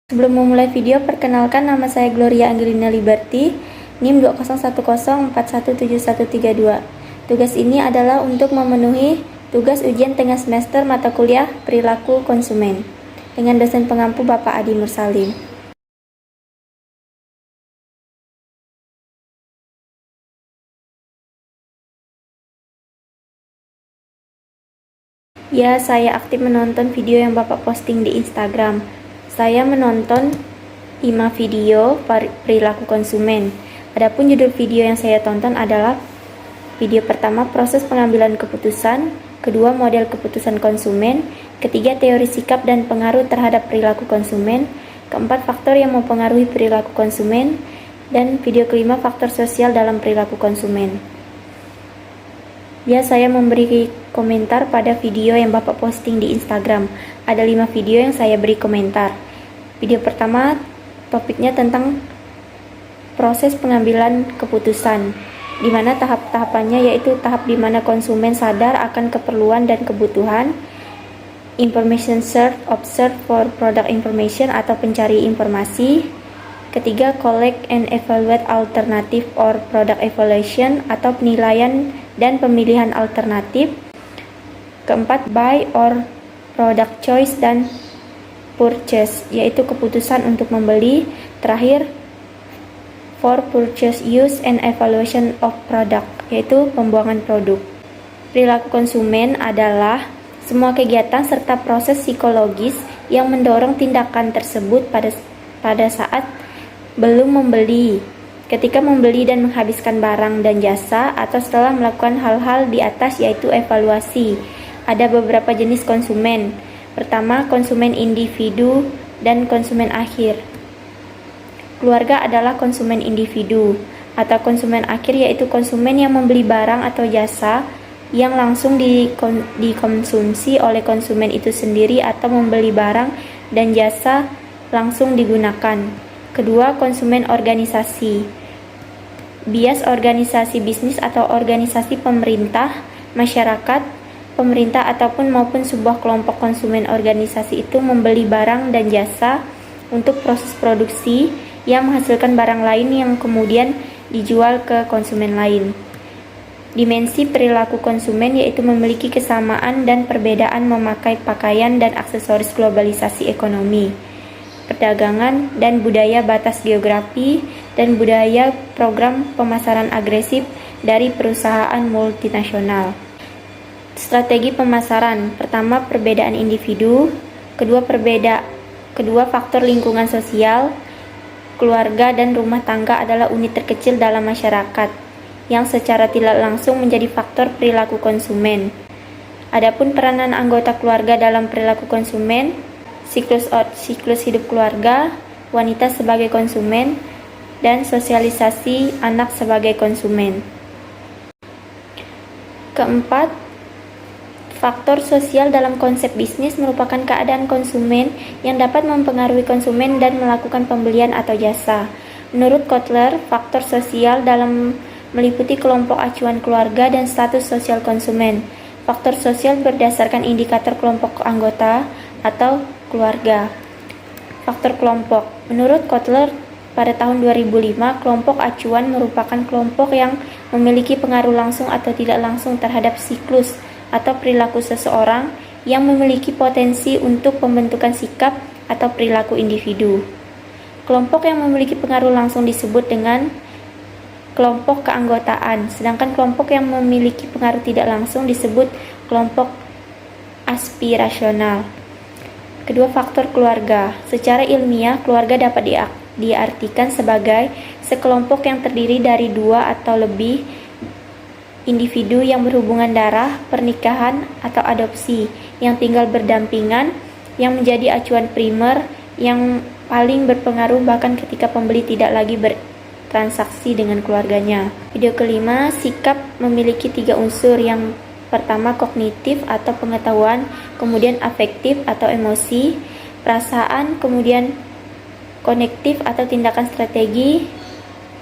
Sebelum memulai video, perkenalkan nama saya Gloria Angelina Liberty, NIM 20114171132. Tugas ini adalah untuk memenuhi tugas ujian tengah semester mata kuliah Perilaku Konsumen dengan dosen pengampu Bapak Adi Mursalim. Ya, saya aktif menonton video yang Bapak posting di Instagram. Saya menonton 5 video perilaku konsumen. Adapun judul video yang saya tonton adalah video pertama, proses pengambilan keputusan, kedua, model keputusan konsumen, ketiga, teori sikap dan pengaruh terhadap perilaku konsumen, keempat, faktor yang mempengaruhi perilaku konsumen, dan video kelima, faktor sosial dalam perilaku konsumen. Ya, saya memberi komentar pada video yang Bapak posting di Instagram. Ada 5 video yang saya beri komentar. Video pertama, topiknya tentang proses pengambilan keputusan, di mana tahap-tahapannya yaitu tahap di mana konsumen sadar akan keperluan dan kebutuhan, information search, observe for product information atau pencari informasi. Ketiga, collect and evaluate alternative or product evaluation atau penilaian dan pemilihan alternatif. Keempat, buy or product choice dan purchase, yaitu keputusan untuk membeli. Terakhir, for purchase, use and evaluation of product, yaitu pembuangan produk. Perilaku konsumen adalah semua kegiatan serta proses psikologis yang mendorong tindakan tersebut pada saat belum membeli, ketika membeli dan menghabiskan barang dan jasa, atau setelah melakukan hal-hal di atas, yaitu evaluasi. Ada beberapa jenis konsumen. Pertama, konsumen individu dan konsumen akhir. Keluarga adalah konsumen individu, atau konsumen akhir yaitu konsumen yang membeli barang atau jasa yang langsung dikonsumsi oleh konsumen itu sendiri atau membeli barang dan jasa langsung digunakan. Kedua, konsumen organisasi. Bias organisasi bisnis atau organisasi pemerintah, masyarakat, pemerintah ataupun maupun sebuah kelompok konsumen organisasi itu membeli barang dan jasa untuk proses produksi yang menghasilkan barang lain yang kemudian dijual ke konsumen lain. Dimensi perilaku konsumen yaitu memiliki kesamaan dan perbedaan memakai pakaian dan aksesoris globalisasi ekonomi, perdagangan dan budaya, batas geografi dan budaya, program pemasaran agresif dari perusahaan multinasional. Strategi pemasaran. Pertama, perbedaan individu. Kedua, faktor lingkungan sosial. Keluarga dan rumah tangga adalah unit terkecil dalam masyarakat yang secara tidak langsung menjadi faktor perilaku konsumen. Adapun peranan anggota keluarga dalam perilaku konsumen, siklus hidup keluarga, wanita sebagai konsumen, dan sosialisasi anak sebagai konsumen. Keempat, faktor sosial dalam konsep bisnis merupakan keadaan konsumen yang dapat mempengaruhi konsumen dan melakukan pembelian atau jasa. Menurut Kotler, faktor sosial dalam meliputi kelompok acuan keluarga dan status sosial konsumen. Faktor sosial berdasarkan indikator kelompok anggota atau keluarga. Faktor kelompok. Menurut Kotler, pada tahun 2005, kelompok acuan merupakan kelompok yang memiliki pengaruh langsung atau tidak langsung terhadap siklus atau perilaku seseorang yang memiliki potensi untuk pembentukan sikap atau perilaku individu. Kelompok yang memiliki pengaruh langsung disebut dengan kelompok keanggotaan, sedangkan kelompok yang memiliki pengaruh tidak langsung disebut kelompok aspirasional. Kedua, faktor keluarga. Secara ilmiah, keluarga dapat diartikan sebagai sekelompok yang terdiri dari 2 atau lebih individu yang berhubungan darah, pernikahan, atau adopsi, yang tinggal berdampingan, yang menjadi acuan primer, yang paling berpengaruh bahkan ketika pembeli tidak lagi bertransaksi dengan keluarganya. Video kelima, sikap memiliki 3 unsur. Yang pertama, kognitif atau pengetahuan, kemudian afektif atau emosi, perasaan, kemudian konektif atau tindakan strategi,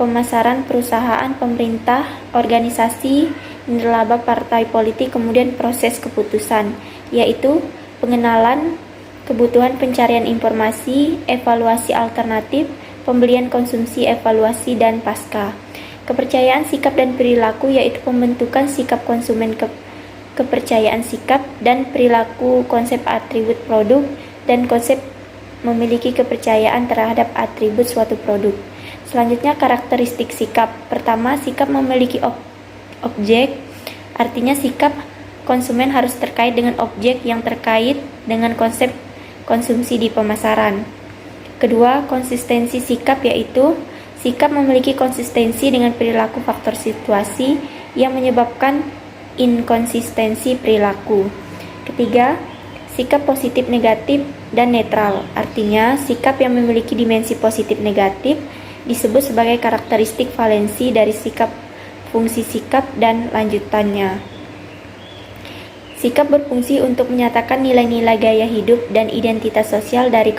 pemasaran, perusahaan, pemerintah, organisasi, nirlaba, partai politik, kemudian proses keputusan, yaitu pengenalan, kebutuhan pencarian informasi, evaluasi alternatif, pembelian konsumsi, evaluasi, dan pasca. Kepercayaan sikap dan perilaku yaitu pembentukan sikap konsumen, kepercayaan sikap dan perilaku, konsep atribut produk, dan konsep memiliki kepercayaan terhadap atribut suatu produk. Selanjutnya, karakteristik sikap. Pertama, sikap memiliki objek, artinya sikap konsumen harus terkait dengan objek yang terkait dengan konsep konsumsi di pemasaran. Kedua, konsistensi sikap yaitu sikap memiliki konsistensi dengan perilaku faktor situasi yang menyebabkan inkonsistensi perilaku. Ketiga, sikap positif negatif dan netral, artinya sikap yang memiliki dimensi positif negatif disebut sebagai karakteristik valensi dari sikap, fungsi sikap, dan lanjutannya. Sikap berfungsi untuk menyatakan nilai-nilai gaya hidup dan identitas sosial dari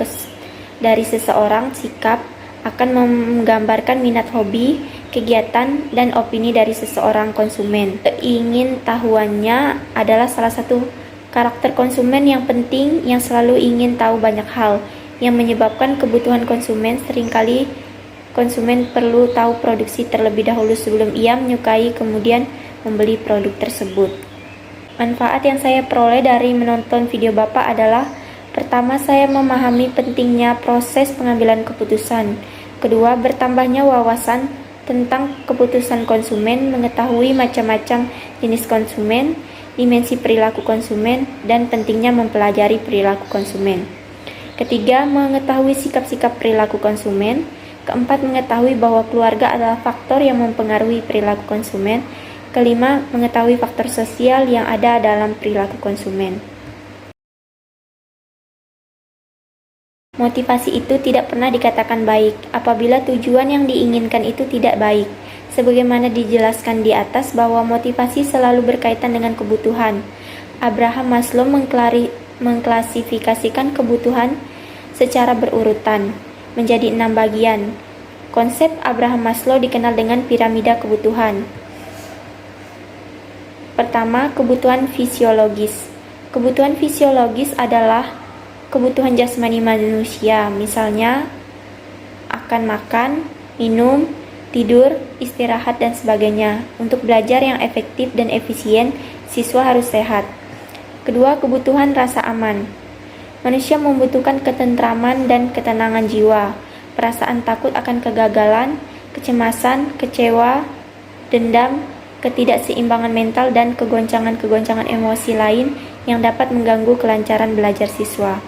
seseorang. Sikap akan menggambarkan minat, hobi, kegiatan, dan opini dari seseorang konsumen. Keingintahuannya adalah salah satu karakter konsumen yang penting, yang selalu ingin tahu banyak hal, yang menyebabkan kebutuhan konsumen. Seringkali konsumen perlu tahu produksi terlebih dahulu sebelum ia menyukai kemudian membeli produk tersebut. Manfaat yang saya peroleh dari menonton video Bapak adalah: pertama, saya memahami pentingnya proses pengambilan keputusan. Kedua, bertambahnya wawasan tentang keputusan konsumen, mengetahui macam-macam jenis konsumen, dimensi perilaku konsumen, dan pentingnya mempelajari perilaku konsumen. Ketiga, mengetahui sikap-sikap perilaku konsumen. Keempat, mengetahui bahwa keluarga adalah faktor yang mempengaruhi perilaku konsumen. Kelima, mengetahui faktor sosial yang ada dalam perilaku konsumen. Motivasi itu tidak pernah dikatakan baik apabila tujuan yang diinginkan itu tidak baik. Sebagaimana dijelaskan di atas bahwa motivasi selalu berkaitan dengan kebutuhan. Abraham Maslow mengklasifikasikan kebutuhan secara berurutan menjadi 6 bagian. Konsep Abraham Maslow dikenal dengan piramida kebutuhan. Pertama, kebutuhan fisiologis. Kebutuhan fisiologis adalah kebutuhan jasmani manusia, misalnya akan makan, minum, tidur, istirahat, dan sebagainya. Untuk belajar yang efektif dan efisien, siswa harus sehat. Kedua, kebutuhan rasa aman. Manusia membutuhkan ketentraman dan ketenangan jiwa. Perasaan takut akan kegagalan, kecemasan, kecewa, dendam, ketidakseimbangan mental, dan kegoncangan-kegoncangan emosi lain yang dapat mengganggu kelancaran belajar siswa.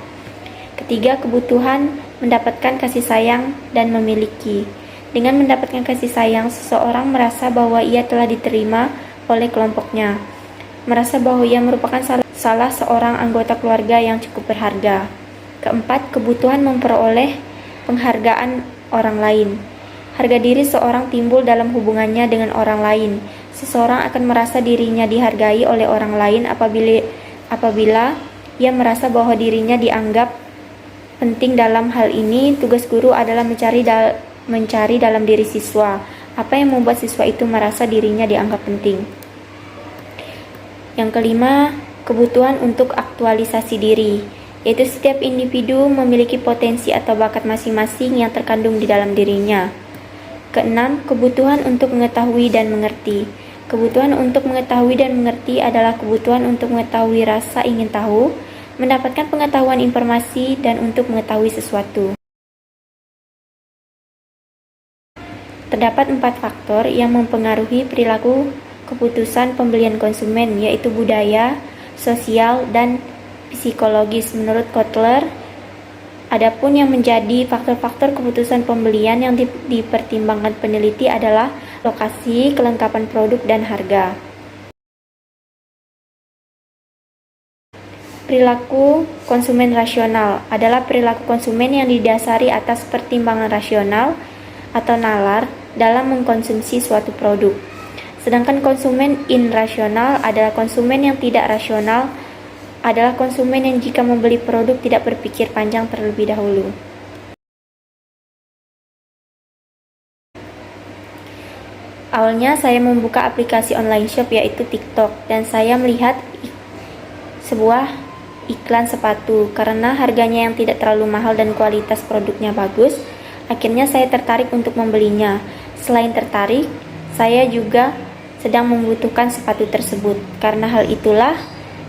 Ketiga, kebutuhan mendapatkan kasih sayang dan memiliki. Dengan mendapatkan kasih sayang, seseorang merasa bahwa ia telah diterima oleh kelompoknya, merasa bahwa ia merupakan salah seorang anggota keluarga yang cukup berharga. Keempat, kebutuhan memperoleh penghargaan orang lain. Harga diri seorang timbul dalam hubungannya dengan orang lain. Seseorang akan merasa dirinya dihargai oleh orang lain apabila ia merasa bahwa dirinya dianggap penting. Dalam hal ini, tugas guru adalah mencari dalam diri siswa apa yang membuat siswa itu merasa dirinya dianggap penting. Yang kelima, kebutuhan untuk aktualisasi diri, yaitu setiap individu memiliki potensi atau bakat masing-masing yang terkandung di dalam dirinya. Keenam, kebutuhan untuk mengetahui dan mengerti. Kebutuhan untuk mengetahui dan mengerti adalah kebutuhan untuk mengetahui rasa ingin tahu, mendapatkan pengetahuan informasi, dan untuk mengetahui sesuatu. Terdapat 4 faktor yang mempengaruhi perilaku keputusan pembelian konsumen, yaitu budaya, sosial, dan psikologis menurut Kotler. Adapun yang menjadi faktor-faktor keputusan pembelian yang dipertimbangkan peneliti adalah lokasi, kelengkapan produk, dan harga. Perilaku konsumen rasional adalah perilaku konsumen yang didasari atas pertimbangan rasional atau nalar dalam mengkonsumsi suatu produk. Sedangkan konsumen irrasional adalah konsumen yang tidak rasional, adalah konsumen yang jika membeli produk tidak berpikir panjang terlebih dahulu. Awalnya saya membuka aplikasi online shop yaitu TikTok, dan saya melihat sebuah iklan sepatu karena harganya yang tidak terlalu mahal dan kualitas produknya bagus. Akhirnya saya tertarik untuk membelinya. Selain tertarik, saya juga sedang membutuhkan sepatu tersebut. Karena hal itulah,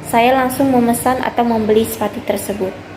saya langsung memesan atau membeli sepatu tersebut.